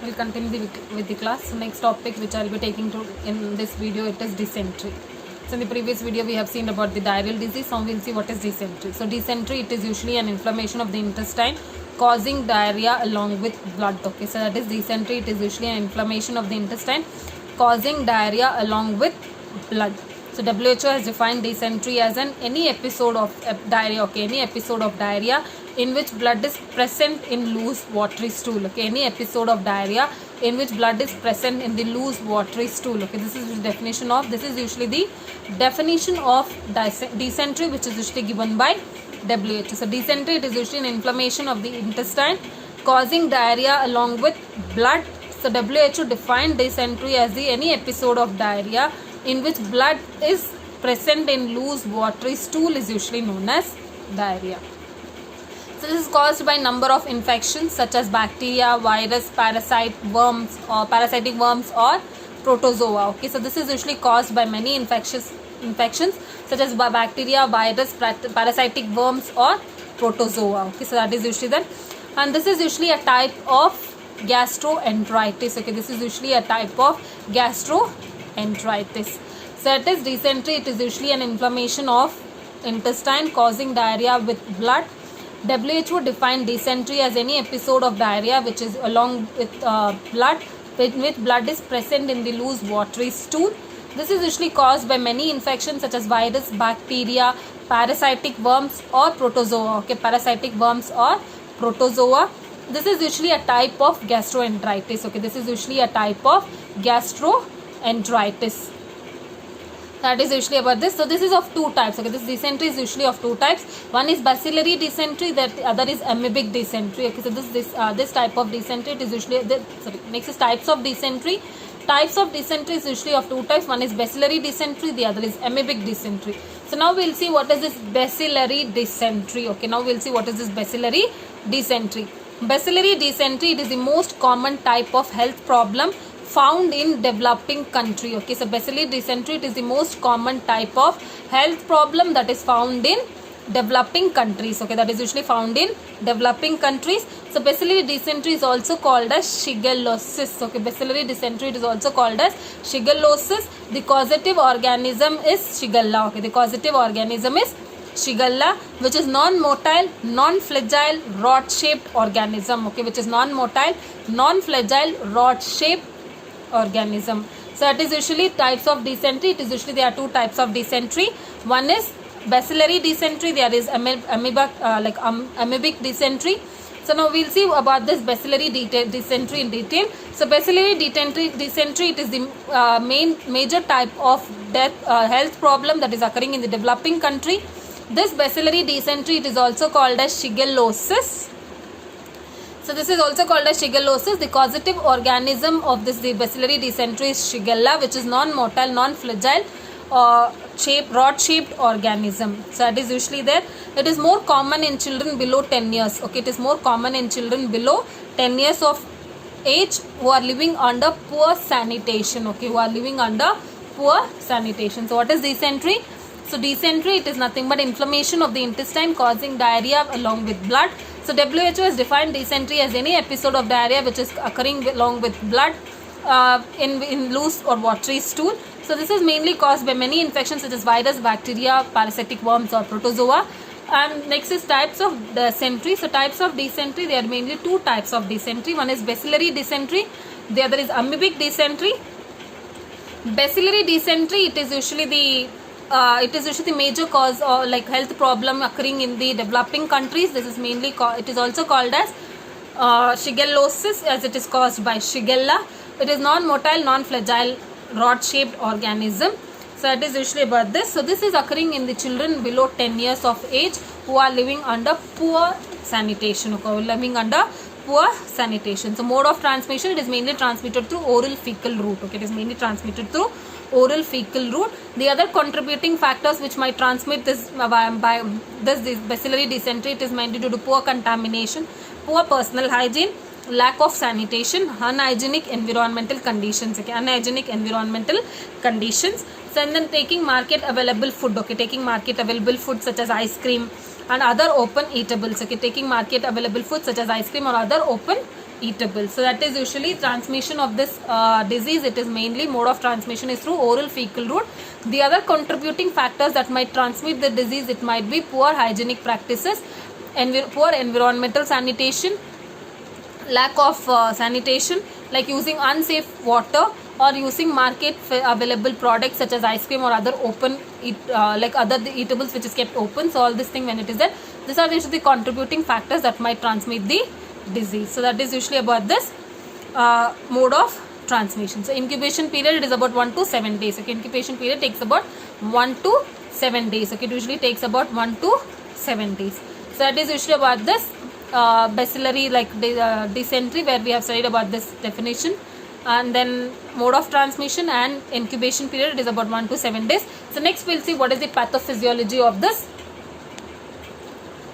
We'll continue with the class. So next topic which I'll be taking to in this video, it is dysentery. So in the previous video we have seen about the diarrheal disease. Now we'll see what is dysentery. So dysentery, it is usually an inflammation of the intestine causing diarrhea along with blood. Okay, so that is dysentery. It is usually an inflammation of the intestine causing diarrhea along with blood. So WHO has defined dysentery as any episode of diarrhea. Okay, any episode of diarrhea in which blood is present in loose watery stool. Okay, any episode of diarrhea in which blood is present in the loose watery stool. Okay, this is the definition of. This is usually the definition of dysentery, which is usually given by WHO. So dysentery, it is usually an inflammation of the intestine causing diarrhea along with blood. So WHO defined dysentery as any episode of diarrhea in which blood is present in loose watery stool is usually known as diarrhea. So this is caused by number of infections such as bacteria, virus, parasite, worms or parasitic worms or protozoa. Okay, so this is usually caused by many infections such as bacteria, virus, parasitic worms or protozoa. Okay, so that is usually that, and this is usually a type of gastroenteritis. Okay, this is usually a type of gastroenteritis. So it is dysentery. It is usually an inflammation of intestine causing diarrhea with blood. WHO defined dysentery as any episode of diarrhea which is along with blood, with blood is present in the loose watery stool. This is usually caused by many infections such as virus, bacteria, parasitic worms or protozoa. Okay, parasitic worms or protozoa. This is usually a type of gastroenteritis. Okay, this is usually a type of gastroenteritis. That is usually about this. So this is of two types. Okay, this dysentery is usually of two types. One is bacillary dysentery, that the other is amoebic dysentery. Okay, so this type of dysentery, it is usually next is types of dysentery. Types of dysentery is usually of two types. One is bacillary dysentery, the other is amoebic dysentery. So now we'll see what is this bacillary dysentery. Okay, now we'll see what is this bacillary dysentery. Bacillary dysentery, it is the most common type of health problem found in developing country. Okay, so bacillary dysentery, it is the most common type of health problem that is found in developing countries. Okay, that is usually found in developing countries. So bacillary dysentery is also called as shigellosis. Okay, bacillary dysentery, it is also called as shigellosis. The causative organism is Shigella. Okay, the causative organism is Shigella, which is non-motile, non-flagile, rod-shaped organism. Okay, which is non-motile, non-flagile, rod-shaped organism. So it is usually types of dysentery. It is usually there are two types of dysentery. One is bacillary dysentery. There is amoebic dysentery. So now we'll see about this bacillary dysentery in detail. So bacillary dysentery, it is the major type of health problem that is occurring in the developing country. This bacillary dysentery, it is also called as shigellosis. So this is also called as shigellosis. The causative organism of this bacillary dysentery is Shigella, which is non-motile, non-flagile, rod-shaped organism. So that is usually there. It is more common in children below 10 years. Okay, it is more common in children below 10 years of age who are living under poor sanitation. Okay, who are living under poor sanitation. So what is dysentery? So dysentery, it is nothing but inflammation of the intestine causing diarrhea along with blood. So WHO has defined dysentery as any episode of diarrhea which is occurring along with blood in loose or watery stool. So this is mainly caused by many infections such as virus, bacteria, parasitic worms or protozoa. And next is types of dysentery. So types of dysentery, there are mainly two types of dysentery. One is bacillary dysentery, the other is amoebic dysentery. Bacillary dysentery, it is usually the major cause or like health problem occurring in the developing countries. This is mainly it is also called as shigellosis, as it is caused by Shigella. It is non-motile, non-flagile, rod-shaped organism. So it is usually about this. So this is occurring in the children below 10 years of age who are living under poor sanitation. Okay, living under poor sanitation. So mode of transmission, it is mainly transmitted through oral fecal route. Okay, it is mainly transmitted through oral fecal route. The other contributing factors which might transmit this by this bacillary dysentery, it is mainly due to poor contamination, poor personal hygiene, lack of sanitation, unhygienic environmental conditions. Okay, unhygienic environmental conditions. So and then taking market available food. Okay, taking market available food such as ice cream and other open eatables. Okay, taking market available food such as ice cream or other open eatable. So that is usually transmission of this disease. It is mainly mode of transmission is through oral fecal route. The other contributing factors that might transmit the disease, it might be poor hygienic practices, poor environmental sanitation, lack of sanitation, like using unsafe water or using market available products such as ice cream or other open like other eatables which is kept open. So all this thing, when it is there, these are usually the contributing factors that might transmit the disease. So that is usually about this mode of transmission. So incubation period, it is about 1 to 7 days. Okay, incubation period takes about 1 to 7 days. Okay, it usually takes about 1 to 7 days. So that is usually about this bacillary like dysentery, where we have studied about this definition, and then mode of transmission and incubation period, it is about 1 to 7 days. So next we'll see what is the pathophysiology of this.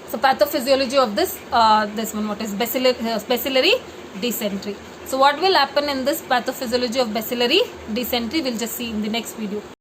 So pathophysiology of this this one, what is bacillary dysentery. So what will happen in this pathophysiology of bacillary dysentery, we'll just see in the next video.